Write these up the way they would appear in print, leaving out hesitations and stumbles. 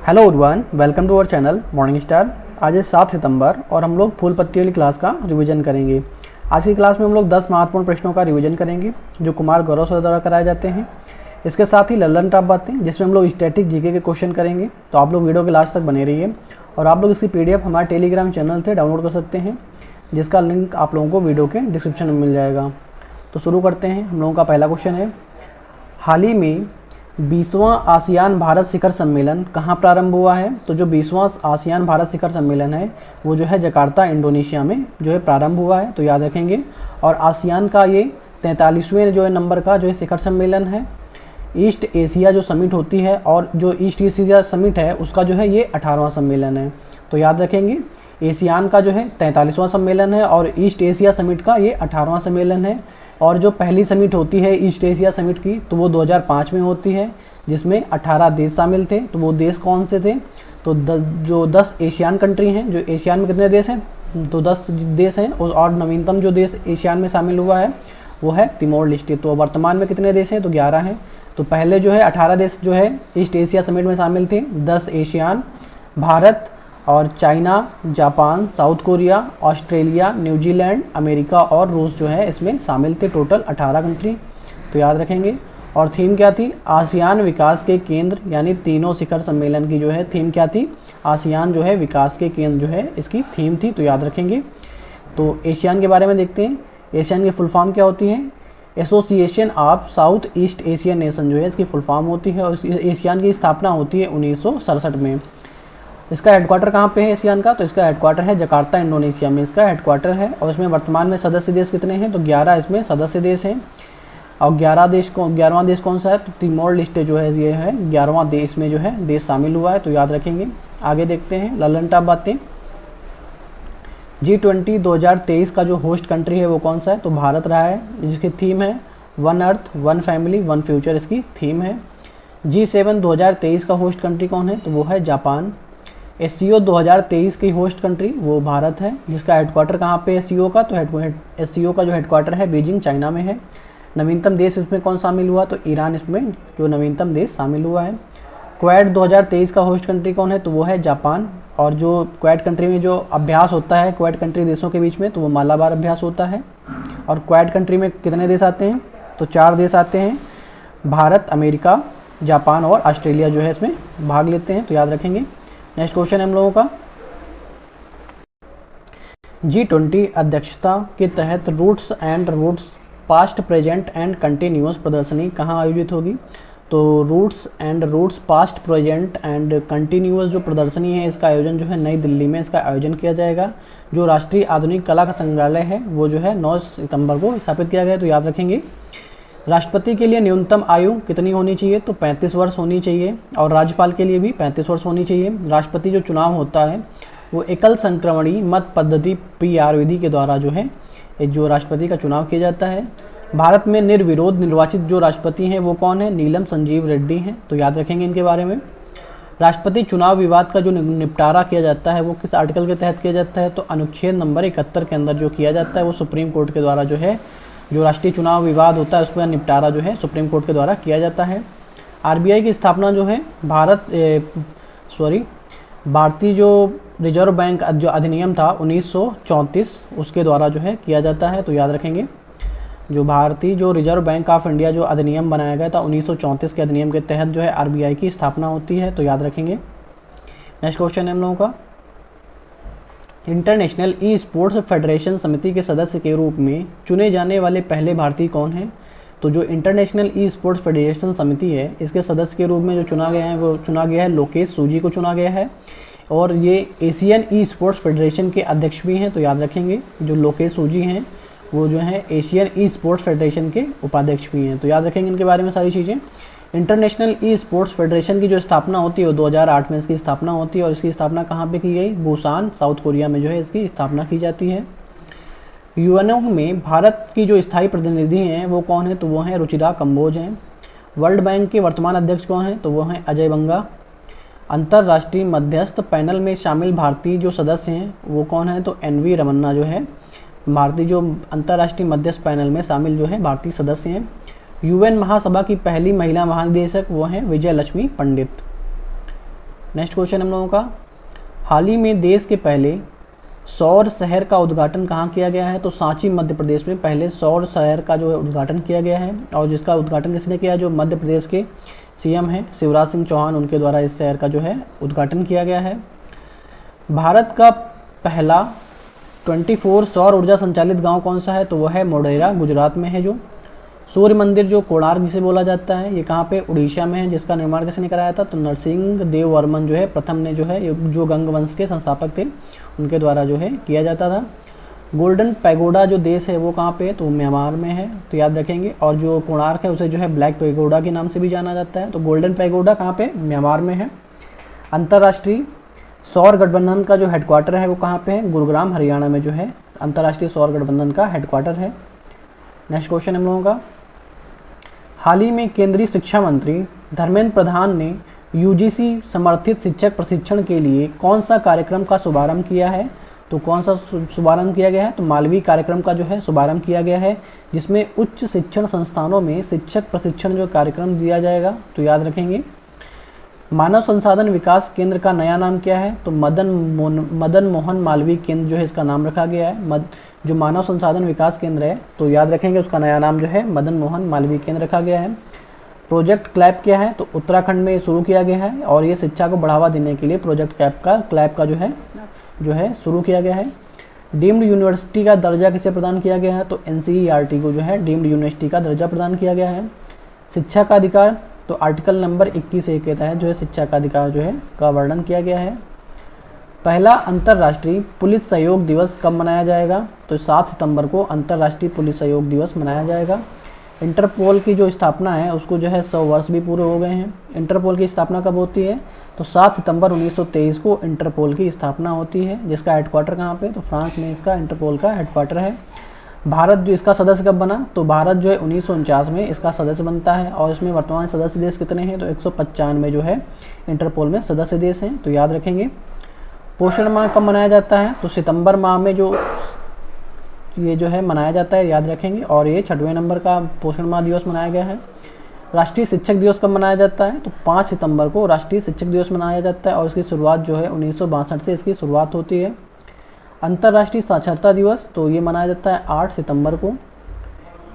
Hello everyone, welcome to our channel morning star. आज है 7 सितंबर और हम लोग फूल पत्ती वाली क्लास का रिवीजन करेंगे। आज की क्लास में हम लोग 10 महत्वपूर्ण प्रश्नों का रिवीजन करेंगे जो कुमार गौरव सर द्वारा कराए जाते हैं। इसके साथ ही लल्लन टॉप बातें जिसमें हम लोग स्टैटिक जीके के क्वेश्चन करेंगे। तो आप लोग वीडियो के लास्ट तक बने रहिए और आप लोग इसकी PDF हमारे टेलीग्राम चैनल से डाउनलोड कर सकते हैं, जिसका लिंक आप लोगों को वीडियो के डिस्क्रिप्शन में मिल जाएगा। तो शुरू करते हैं। हम लोगों का पहला क्वेश्चन है, हाल ही में 20वां आसियान भारत शिखर सम्मेलन कहाँ प्रारंभ हुआ है? तो जो 20वां आसियान भारत शिखर सम्मेलन है वो जो है जकार्ता इंडोनेशिया में जो है प्रारंभ हुआ है, तो याद रखेंगे। और आसियान का ये 43वें जो है नंबर का जो है शिखर सम्मेलन है। ईस्ट एशिया जो समिट होती है और जो ईस्ट एशिया समिट है उसका जो है ये 18वां सम्मेलन है, तो याद रखेंगे। एशियान का जो है 43वां सम्मेलन है और ईस्ट एशिया समिट का ये 18वां सम्मेलन है। और जो पहली समिट होती है ईस्ट एशिया समिट की तो वो 2005 में होती है, जिसमें 18 देश शामिल थे। तो वो देश कौन से थे? तो जो 10 एशियान कंट्री हैं। जो एशियान में कितने देश हैं? तो 10 देश हैं। और नवीनतम जो देश एशियान में शामिल हुआ है वो है तिमोर लेस्टे। तो वर्तमान में कितने देश हैं? तो 11 हैं। तो पहले जो है 18 देश जो है ईस्ट एशिया समिट में शामिल थे। 10 एशियान, भारत और China, Japan, south Korea, Australia, New Zealand, America और रूस जो है इसमें शामिल थे। टोटल 18 कंट्री, तो याद रखेंगे। और थीम क्या थी? आसियान विकास के केंद्र, यानी तीनों शिखर सम्मेलन की जो है थीम क्या थी? आसियान जो है विकास के केंद्र जो है इसकी थीम थी, तो याद रखेंगे। तो एशियान के बारे में देखते हैं। एशियान की फुल फॉर्म क्या होती है? Association of south east Asian nation जो है इसकी फुल फॉर्म होती है। और एशियान की स्थापना होती है 1967 में। इसका हेडक्वार्टर कहाँ पे है एशियान का? तो इसका हेडक्वार्टर है जकार्ता इंडोनेशिया में इसका हेडक्वार्टर है। और इसमें वर्तमान में सदस्य देश कितने हैं? तो 11 इसमें सदस्य देश हैं। और 11वां देश कौन सा है? तो तिमोर लेस्टे जो है ये है 11वां देश में जो है देश शामिल हुआ है, तो याद रखेंगे। आगे देखते हैं लल्लन टॉप बातें। G20 2023 का जो होस्ट कंट्री है वो कौन सा है? तो भारत रहा है, जिसकी थीम है one earth one family one future, इसकी थीम है। G7 2023 का होस्ट कंट्री कौन है? तो वो है जापान। SCO 2023 की होस्ट कंट्री वो भारत है, जिसका हेडक्वार्टर कहाँ पे है SCO का? तो SCO का जो हेडक्वार्टर है बीजिंग चाइना में है। नवीनतम देश इसमें कौन शामिल हुआ? तो ईरान इसमें जो नवीनतम देश शामिल हुआ है। क्वेड 2023 का होस्ट कंट्री कौन है? तो वो है जापान। और जो क्वेड कंट्री में जो अभ्यास होता है क्वेड कंट्री देशों के बीच में, तो वो मालाबार अभ्यास होता है। और क्वेड कंट्री में कितने देश आते हैं? तो 4 देश आते हैं, भारत, अमेरिका, जापान और ऑस्ट्रेलिया जो है इसमें भाग लेते हैं, तो याद रखेंगे। नेक्स्ट क्वेश्चन है हम लोगों का, G20 अध्यक्षता के तहत roots and roots past present and continuous प्रदर्शनी कहाँ आयोजित होगी? तो roots and roots past present and continuous जो प्रदर्शनी है इसका आयोजन जो है नई दिल्ली में इसका आयोजन किया जाएगा। जो राष्ट्रीय आधुनिक कला का संग्रहालय है वो जो है 9 सितंबर को स्थापित किया गया, तो याद रखेंगे। राष्ट्रपति के लिए न्यूनतम आयु कितनी होनी चाहिए? तो 35 वर्ष होनी चाहिए। और राज्यपाल के लिए भी 35 वर्ष होनी चाहिए। राष्ट्रपति जो चुनाव होता है वो एकल संक्रमणी मत पद्धति PR विधि के द्वारा जो है जो राष्ट्रपति का चुनाव किया जाता है। भारत में निर्विरोध निर्वाचित जो राष्ट्रपति हैं वो कौन है? नीलम संजीव रेड्डी हैं, तो याद रखेंगे इनके बारे में। राष्ट्रपति चुनाव विवाद का जो निपटारा किया जाता है वो किस आर्टिकल के तहत किया जाता है? तो अनुच्छेद नंबर 71 के अंदर जो किया जाता है वो सुप्रीम कोर्ट के द्वारा जो है जो राष्ट्रीय चुनाव विवाद होता है उसका निपटारा जो है सुप्रीम कोर्ट के द्वारा किया जाता है। RBI की स्थापना जो है भारतीय जो रिजर्व बैंक जो अधिनियम था 1934 उसके द्वारा जो है किया जाता है, तो याद रखेंगे। जो भारतीय जो रिजर्व बैंक ऑफ इंडिया जो अधिनियम बनाया गया था 1934 के अधिनियम के तहत जो है RBI की स्थापना होती है, तो याद रखेंगे। नेक्स्ट क्वेश्चन है हम लोगों का, इंटरनेशनल ई स्पोर्ट्स फेडरेशन समिति के सदस्य के रूप में चुने जाने वाले पहले भारतीय कौन हैं? तो जो इंटरनेशनल ई स्पोर्ट्स फेडरेशन समिति है इसके सदस्य के रूप में जो चुना गया है वो चुना गया है लोकेश सूजी को चुना गया है। और ये एशियन ई स्पोर्ट्स फेडरेशन के अध्यक्ष भी हैं, तो याद रखेंगे। जो लोकेश सूजी हैं वो जो है एशियन ई स्पोर्ट्स फेडरेशन के उपाध्यक्ष भी हैं, तो याद रखेंगे इनके बारे में सारी चीज़ें। इंटरनेशनल ई स्पोर्ट्स फेडरेशन की जो स्थापना होती है वो 2008 में इसकी स्थापना होती है। और इसकी स्थापना कहाँ पे की गई? बुसान, साउथ कोरिया में जो है इसकी स्थापना की जाती है। UNO में भारत की जो स्थायी प्रतिनिधि हैं वो कौन है? तो वो हैं रुचिरा कंबोज हैं। वर्ल्ड बैंक के वर्तमान अध्यक्ष कौन है? तो वो हैं अजय बंगा। अंतर्राष्ट्रीय मध्यस्थ पैनल में शामिल भारतीय जो सदस्य हैं वो कौन है? तो NV रमन्ना जो है भारतीय जो अंतर्राष्ट्रीय मध्यस्थ पैनल में शामिल जो है भारतीय सदस्य हैं। UN महासभा की पहली महिला महानिदेशक वो हैं विजय लक्ष्मी पंडित। नेक्स्ट क्वेश्चन हम लोगों का, हाल ही में देश के पहले सौर शहर का उद्घाटन कहाँ किया गया है? तो सांची मध्य प्रदेश में पहले सौर शहर का जो है उद्घाटन किया गया है, और जिसका उद्घाटन किसने किया? जो मध्य प्रदेश के सीएम हैं शिवराज सिंह चौहान, उनके द्वारा इस शहर का जो है उद्घाटन किया गया है। भारत का पहला 24 सौर ऊर्जा संचालित गांव कौन सा है? तो वह है मोढेरा, गुजरात में है। जो सूर्य मंदिर जो कोणार्क जिसे बोला जाता है, ये कहाँ पे? उड़ीसा में है। जिसका निर्माण किसने कराया था? तो नरसिंह देव वर्मन जो है प्रथम ने जो है, जो गंग वंश के संस्थापक थे, उनके द्वारा जो है किया जाता था। गोल्डन पैगोडा जो देश है वो कहाँ पे है? तो म्यांमार में है, तो याद रखेंगे। और जो कोणार्क है उसे जो है ब्लैक पैगोडा के नाम से भी जाना जाता है। तो गोल्डन पैगोडा कहाँ पे? म्यांमार में है। अंतर्राष्ट्रीय सौर गठबंधन का जो हेडक्वार्टर है वो कहाँ पे है? गुरुग्राम, हरियाणा में जो है अंतर्राष्ट्रीय सौर गठबंधन का हेडक्वार्टर है। नेक्स्ट क्वेश्चन हम लोगों का, हाल ही में केंद्रीय शिक्षा मंत्री धर्मेंद्र प्रधान ने यूजीसी समर्थित शिक्षक प्रशिक्षण के लिए कौन सा कार्यक्रम का शुभारंभ किया है? तो कौन सा शुभारंभ किया गया है? तो मालवी कार्यक्रम का जो है शुभारंभ किया गया है, जिसमें उच्च शिक्षण संस्थानों में शिक्षक प्रशिक्षण जो कार्यक्रम दिया जाएगा। तो याद रखेंगे। मानव संसाधन विकास केंद्र का नया नाम क्या है? तो मदन मोहन मालवीय केंद्र जो है इसका नाम रखा गया है। जो मानव संसाधन विकास केंद्र है, तो याद रखेंगे उसका नया नाम जो है मदन मोहन मालवीय केंद्र रखा गया है। प्रोजेक्ट क्लैप क्या है? तो उत्तराखंड में शुरू किया गया है, और ये शिक्षा को बढ़ावा देने के लिए प्रोजेक्ट क्लैप का जो है शुरू किया गया है। डीम्ड यूनिवर्सिटी का दर्जा किसे प्रदान किया गया है? तो एनसीईआरटी को जो है डीम्ड यूनिवर्सिटी का दर्जा प्रदान किया गया है। शिक्षा का अधिकार, तो आर्टिकल नंबर 21A के तहत जो है शिक्षा का अधिकार जो है का वर्णन किया गया है। पहला अंतर्राष्ट्रीय पुलिस सहयोग दिवस कब मनाया जाएगा? तो 7 सितंबर को अंतर्राष्ट्रीय पुलिस सहयोग दिवस मनाया जाएगा। इंटरपोल की जो स्थापना है उसको जो है 100 वर्ष भी पूरे हो गए हैं। इंटरपोल की स्थापना कब होती है? तो 7 सितंबर 1923 को इंटरपोल की स्थापना होती है, जिसका हेडक्वार्टर कहाँ पे? तो फ्रांस में इसका इंटरपोल का हेडक्वार्टर है। भारत जो इसका सदस्य कब बना? तो भारत जो है 1949 में इसका सदस्य बनता है, और इसमें वर्तमान सदस्य देश कितने हैं? तो 195 जो है इंटरपोल में सदस्य देश हैं। तो याद रखेंगे। पोषण माह कब मनाया जाता है? तो सितंबर माह में जो ये जो है मनाया जाता है, याद रखेंगे। और ये 6वें नंबर का पोषण माह दिवस मनाया गया है। राष्ट्रीय शिक्षक दिवस कब मनाया जाता है? तो 5 सितंबर को राष्ट्रीय शिक्षक दिवस मनाया जाता है, और इसकी शुरुआत जो है 1962 से इसकी शुरुआत होती है। अंतर्राष्ट्रीय साक्षरता दिवस, तो ये मनाया जाता है 8 सितंबर को।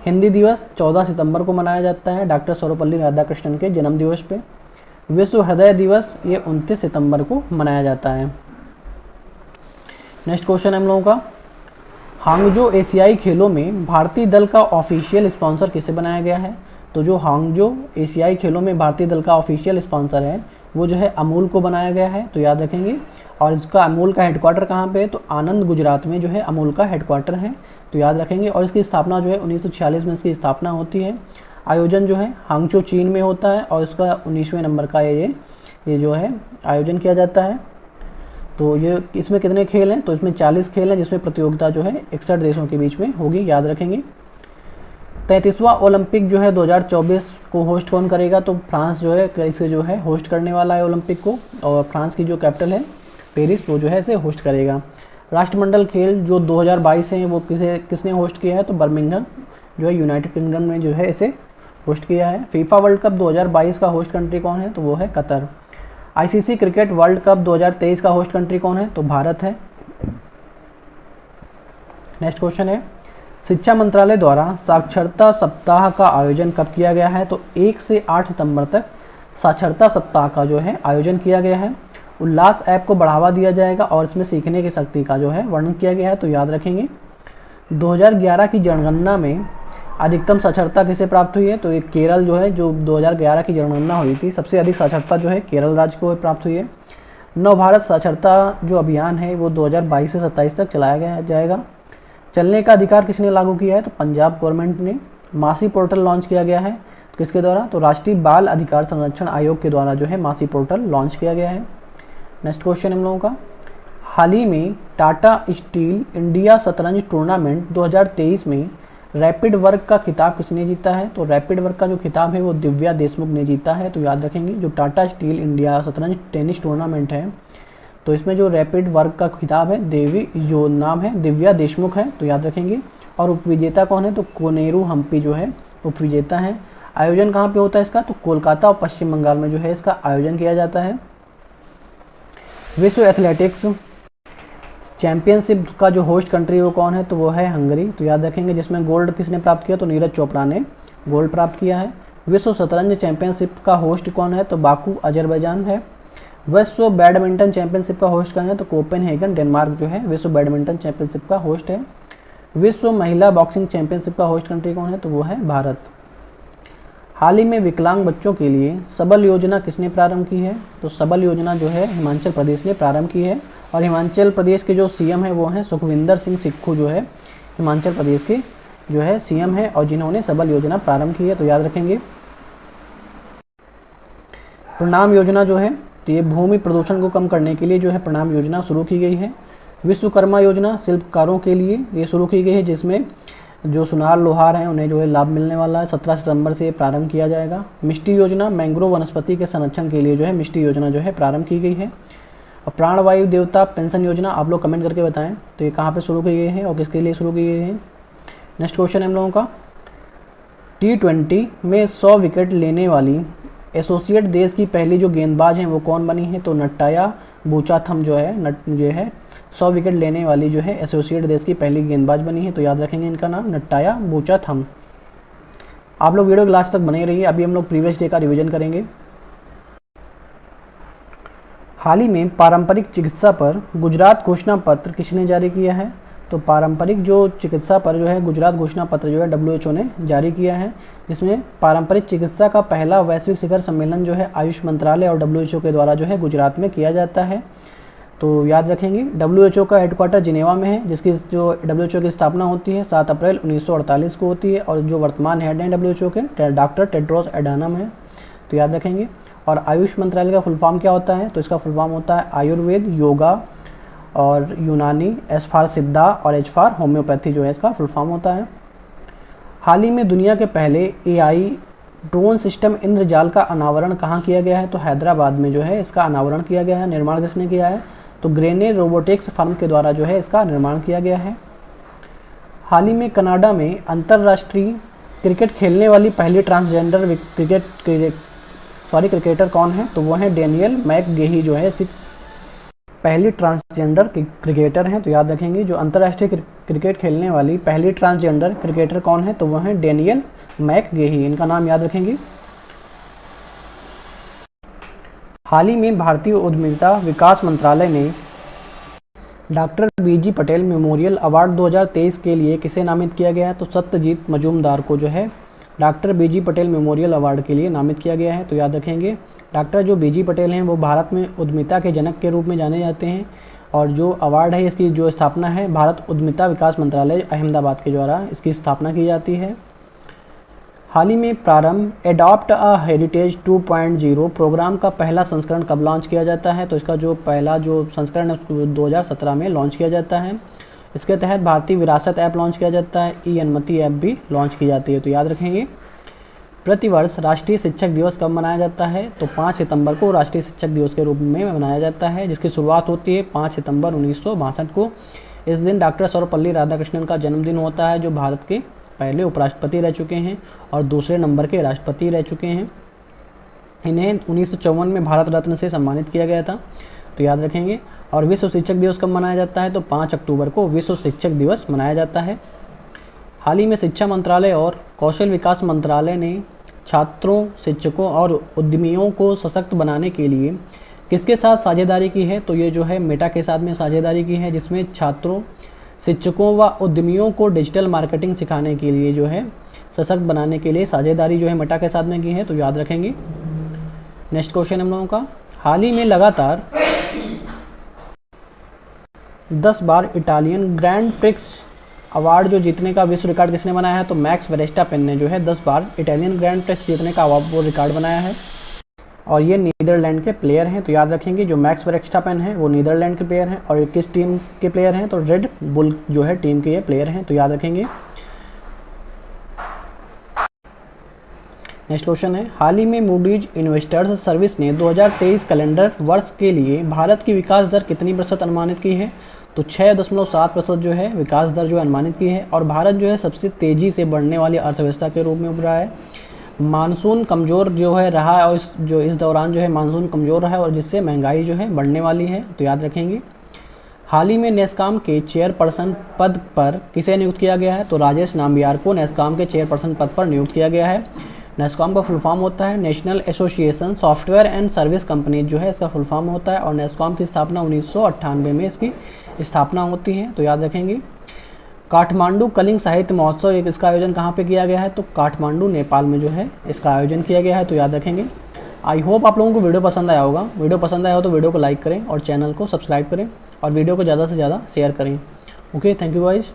हिंदी दिवस 14 सितंबर को मनाया जाता है, डॉक्टर सर्वपल्ली राधाकृष्णन के जन्म दिवस पे। विश्व हृदय दिवस ये 29 सितंबर को मनाया जाता है। नेक्स्ट क्वेश्चन हम लोगों का, हांगजो एशियाई खेलों में भारतीय दल का ऑफिशियल स्पॉन्सर किसे बनाया गया है? तो जो हांगजो एशियाई खेलों में भारतीय दल का ऑफिशियल स्पॉन्सर है वो जो है अमूल को बनाया गया है। तो याद रखेंगे। और इसका अमूल का हेडक्वार्टर कहाँ पे है? तो आनंद, गुजरात में जो है अमूल का हेडक्वार्टर है। तो याद रखेंगे। और इसकी स्थापना जो है 1946 में इसकी स्थापना होती है। आयोजन जो है हांगजो चीन में होता है, और इसका 19वें नंबर का ये जो है आयोजन किया जाता है। तो ये इसमें कितने खेल हैं? तो इसमें 40 खेल हैं, जिसमें प्रतियोगिता जो है 61 देशों के बीच में होगी, याद रखेंगे। 33वां ओलंपिक जो है 2024 को होस्ट कौन करेगा? तो फ्रांस जो है इसे जो है होस्ट करने वाला है ओलंपिक को, और फ्रांस की जो कैपिटल है पेरिस, वो जो है इसे होस्ट करेगा। राष्ट्रमंडल खेल जो 2022 हैं वो किसने होस्ट किया है? तो बर्मिंघम जो है यूनाइटेड किंगडम ने जो है इसे होस्ट किया है। फीफा वर्ल्ड कप 2022 का होस्ट कंट्री कौन है? तो वो है Qatar. ICC cricket world cup 2023 का होस्ट कंट्री कौन है? तो भारत है। नेक्स्ट क्वेश्चन है, शिक्षा मंत्रालय द्वारा साक्षरता सप्ताह का आयोजन कब किया गया है? तो 1 से 8 सितंबर तक साक्षरता सप्ताह का जो है आयोजन किया गया है। उल्लास ऐप को बढ़ावा दिया जाएगा, और इसमें सीखने की शक्ति का जो है वर्णन किया गया है। तो याद रखेंगे। 2011 की जनगणना में अधिकतम साक्षरता किसे प्राप्त हुई है? तो ये केरल जो है, जो 2011 की जनगणना हुई थी, सबसे अधिक साक्षरता जो है केरल राज्य को प्राप्त हुई है। नव भारत साक्षरता जो अभियान है वो 2022 से 27 तक चलाया जाएगा। चलने का अधिकार किसने लागू किया है? तो पंजाब गवर्नमेंट ने। मासी पोर्टल लॉन्च किया गया है, तो किसके द्वारा? तो राष्ट्रीय बाल अधिकार संरक्षण आयोग के द्वारा जो है मासी पोर्टल लॉन्च किया गया है। नेक्स्ट क्वेश्चन हम लोगों का, हाल ही में टाटा स्टील इंडिया शतरंज टूर्नामेंट 2023 में रैपिड वर्क का खिताब किसने जीता है? तो रैपिड वर्क का जो खिताब है वो दिव्या देशमुख ने जीता है। तो याद रखेंगे। जो टाटा स्टील इंडिया शतरंज टेनिस टूर्नामेंट है, तो इसमें जो रैपिड वर्क का खिताब है जो नाम है दिव्या देशमुख है। तो याद रखेंगे। और उपविजेता कौन है? तो कोनेरू हम्पी जो है उपविजेता है। आयोजन कहाँ पे होता है इसका? तो कोलकाता और पश्चिम बंगाल में जो है इसका आयोजन किया जाता है। विश्व एथलेटिक्स चैंपियनशिप का जो होस्ट कंट्री वो कौन है, तो वो है हंगरी, तो याद रखेंगे। जिसमें गोल्ड किसने प्राप्त किया, तो नीरज चोपड़ा ने गोल्ड प्राप्त किया है। विश्व शतरंज चैंपियनशिप का होस्ट कौन है, तो बाकू अजरबैजान है। विश्व बैडमिंटन चैंपियनशिप का होस्ट कौन है, तो कोपेनहेगन डेनमार्क जो है विश्व बैडमिंटन चैंपियनशिप का होस्ट है। विश्व महिला बॉक्सिंग चैंपियनशिप का होस्ट कंट्री कौन है, तो वो है भारत। हाल ही में विकलांग बच्चों के लिए सबल योजना किसने प्रारंभ की है, तो सबल योजना जो है हिमाचल प्रदेश ने प्रारंभ की है। और हिमाचल प्रदेश के जो सीएम है वो हैं सुखविंदर सिंह सुक्खू, जो है हिमाचल प्रदेश के जो है सीएम है और जिन्होंने सबल योजना प्रारंभ की है, तो याद रखेंगे। प्रणाम योजना जो है, तो ये भूमि प्रदूषण को कम करने के लिए जो है प्रणाम योजना शुरू की गई है। विश्वकर्मा योजना शिल्पकारों के लिए ये शुरू की गई है, जिसमें जो सुनार लोहार हैं उन्हें जो है लाभ मिलने वाला है। 17 सितंबर से प्रारंभ किया जाएगा। मिष्टी योजना मैंग्रोव वनस्पति के संरक्षण के लिए जो है मिष्टी योजना जो है प्रारंभ की गई है। और प्राणवायु देवता पेंशन योजना आप लोग कमेंट करके बताएं तो ये कहाँ पे शुरू की गई है और किसके लिए शुरू की गई है। नेक्स्ट क्वेश्चन है हम लोगों का, T20 में 100 विकेट लेने वाली एसोसिएट देश की पहली जो गेंदबाज हैं वो कौन बनी है, तो नट्टाया बूचाथम जो है 100 विकेट लेने वाली जो है एसोसिएट देश की पहली गेंदबाज बनी है, तो याद रखेंगे इनका नाम नट्टाया बूचाथम। आप लोग वीडियो क्लास तक बने रहिए, अभी हम लोग प्रीवियस डे का रिवीजन करेंगे। हाल ही में पारंपरिक चिकित्सा पर गुजरात घोषणा पत्र किसने जारी किया है, तो पारंपरिक जो चिकित्सा पर जो है गुजरात घोषणा पत्र जो है WHO ने जारी किया है, जिसमें पारंपरिक चिकित्सा का पहला वैश्विक शिखर सम्मेलन जो है आयुष मंत्रालय और WHO के द्वारा जो है गुजरात में किया जाता है, तो याद रखेंगे। WHO का हेडक्वार्टर जिनेवा में है, जिसकी जो WHO की स्थापना होती है 7 अप्रैल 1948 को होती है और जो वर्तमान हेड हैं WHO के डॉक्टर टेड्रोस एडानम है, तो याद रखेंगे। और आयुष मंत्रालय का फुल फॉर्म क्या होता है, तो इसका फुल फॉर्म होता है आयुर्वेद, योगा और यूनानी, एस फॉर सिद्धा और एच फॉर होम्योपैथी जो है इसका फुल फॉर्म होता है। हाल ही में दुनिया के पहले AI ड्रोन सिस्टम इंद्रजाल का अनावरण कहाँ किया गया है, तो हैदराबाद में जो है इसका अनावरण किया गया है। निर्माण किसने किया है, तो ग्रेने रोबोटिक्स फर्म के द्वारा जो है इसका निर्माण किया गया है। हाल ही में कनाडा में अंतर्राष्ट्रीय क्रिकेट खेलने वाली पहली ट्रांसजेंडर क्रिकेटर कौन है, तो वो है डेनियल मैकगेही जो है पहली ट्रांसजेंडर क्रिकेटर हैं, तो याद रखेंगे। जो अंतर्राष्ट्रीय क्रिकेट खेलने वाली पहली ट्रांसजेंडर क्रिकेटर कौन है, तो वो है डेनियल मैकगेही, इनका नाम याद रखेंगे। हाल ही में भारतीय उद्यमिता विकास मंत्रालय ने doctor BG Patel memorial award 2023 के लिए किसे नामित किया गया है, तो सत्यजीत मजूमदार को जो है doctor BG Patel memorial award के लिए नामित किया गया है, तो याद रखेंगे। डॉक्टर जो BG पटेल हैं वो भारत में उद्यमिता के जनक के रूप में जाने जाते हैं और जो अवार्ड है इसकी जो स्थापना है भारत उद्यमिता विकास मंत्रालय अहमदाबाद के द्वारा इसकी स्थापना की जाती है। हाल ही में प्रारंभ एडॉप्ट अ हेरिटेज 2.0 प्रोग्राम का पहला संस्करण कब लॉन्च किया जाता है, तो इसका जो पहला जो संस्करण है उसको 2017 में लॉन्च किया जाता है। इसके तहत भारतीय विरासत ऐप लॉन्च किया जाता है, ई-अनुमति ऐप भी लॉन्च की जाती है, तो याद रखेंगे। प्रतिवर्ष राष्ट्रीय शिक्षक दिवस कब मनाया जाता है, तो 5 सितंबर को राष्ट्रीय शिक्षक दिवस के रूप में मनाया जाता है, जिसकी शुरुआत होती है 5 सितंबर 1962 को। इस दिन डॉक्टर सर्वपल्ली राधाकृष्णन का जन्मदिन होता है, जो भारत के पहले उपराष्ट्रपति रह चुके हैं और दूसरे नंबर के राष्ट्रपति रह चुके हैं। इन्हें 1954 में भारत रत्न से सम्मानित किया गया था, तो याद रखेंगे। और विश्व शिक्षक दिवस कब मनाया जाता है, तो 5 अक्टूबर को विश्व शिक्षक दिवस मनाया जाता है। हाल ही में शिक्षा मंत्रालय और कौशल विकास मंत्रालय ने छात्रों, शिक्षकों और उद्यमियों को सशक्त बनाने के लिए किसके साथ साझेदारी की है, तो ये जो है मेटा के साथ में साझेदारी की है, जिसमें छात्रों, शिक्षकों व उद्यमियों को डिजिटल मार्केटिंग सिखाने के लिए जो है सशक्त बनाने के लिए साझेदारी जो है मेटा के साथ में की है, तो याद रखेंगे। नेक्स्ट क्वेश्चन हम लोगों का, हाल ही में लगातार 10 बार इटालियन ग्रैंड प्रिक्स अवार्ड जो जीतने का विश्व रिकॉर्ड किसने बनाया है, तो मैक्स वेरेस्टापेन ने जो है 10 बार इटालियन ग्रैंड प्रिक्स जीतने का वो रिकॉर्ड बनाया है और ये नीदरलैंड के प्लेयर हैं, तो याद रखेंगे। जो मैक्स वेरेस्टापेन है वो नीदरलैंड के प्लेयर हैं और ये किस टीम के प्लेयर हैं, तो रेड बुल जो है टीम के ये प्लेयर हैं, तो याद रखेंगे। नेक्स्ट क्वेश्चन है, हाल ही में मूडीज इन्वेस्टर्स सर्विस ने 2023 कैलेंडर वर्ष के लिए भारत की विकास दर कितनी प्रतिशत अनुमानित की है, तो 6.7% जो है विकास दर जो अनुमानित की है और भारत जो है सबसे तेज़ी से बढ़ने वाली अर्थव्यवस्था के रूप में उभरा है। मानसून कमज़ोर जो है रहा है और इस दौरान जो है मानसून कमज़ोर रहा है और जिससे महंगाई जो है बढ़ने वाली है, तो याद रखेंगे। हाल ही में नेस्कॉम के चेयरपर्सन पद पर किसे नियुक्त किया गया है, तो राजेश नाम्बियार को नेस्कॉम के चेयरपर्सन पद पर नियुक्त किया गया है। नेस्कॉम का फुल फॉर्म होता है national association software and service company, जो है इसका फुल फॉर्म होता है, और नेस्कॉम की स्थापना 1998 में इसकी स्थापना होती है, तो याद रखेंगे। काठमांडू कलिंग साहित्य महोत्सव इसका आयोजन कहाँ पे किया गया है, तो काठमांडू नेपाल में जो है इसका आयोजन किया गया है, तो याद रखेंगे। आई होप आप लोगों को वीडियो पसंद आया होगा। वीडियो पसंद आया हो तो वीडियो को लाइक करें और चैनल को सब्सक्राइब करें और वीडियो को ज़्यादा से ज़्यादा शेयर करें। Okay, thank you guys.